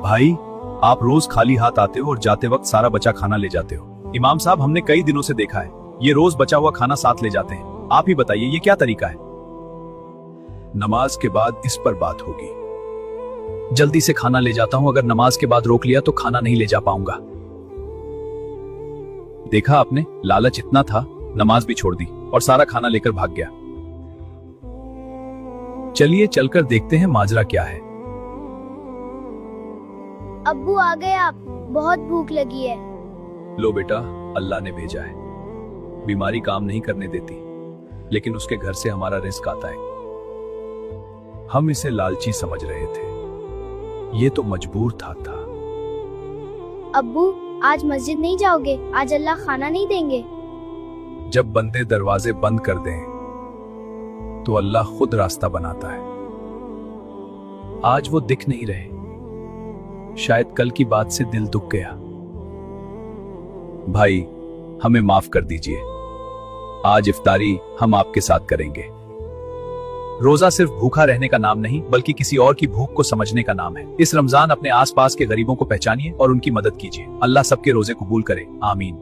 भाई, आप रोज खाली हाथ आते हो और जाते वक्त सारा बचा खाना ले जाते हो। इमाम साहब, हमने कई दिनों से देखा है, ये रोज बचा हुआ खाना साथ ले जाते हैं। आप ही बताइए, ये क्या तरीका है? नमाज के बाद इस पर बात होगी। जल्दी से खाना ले जाता हूं, अगर नमाज के बाद रोक लिया तो खाना नहीं ले जा पाऊंगा। देखा आपने, लालच इतना था, नमाज भी छोड़ दी और सारा खाना लेकर भाग गया। चलिए चलकर देखते हैं माजरा क्या है। अब्बू आ गए आप, बहुत भूख लगी है। लो बेटा, अल्लाह ने भेजा है। बीमारी काम नहीं करने देती, लेकिन उसके घर से हमारा रिस्क आता है। हम इसे लालची समझ रहे थे, ये तो मजबूर था। अब्बू, आज मस्जिद नहीं जाओगे? आज अल्लाह खाना नहीं देंगे। जब बंदे दरवाजे बंद कर दें तो अल्लाह खुद रास्ता बनाता है। आज वो दिख नहीं रहे, शायद कल की बात से दिल दुख गया। भाई, हमें माफ कर दीजिए। आज इफ्तारी हम आपके साथ करेंगे। रोजा सिर्फ भूखा रहने का नाम नहीं, बल्कि किसी और की भूख को समझने का नाम है। इस रमजान अपने आसपास के गरीबों को पहचानिए और उनकी मदद कीजिए। अल्लाह सबके रोजे कबूल करे, आमीन।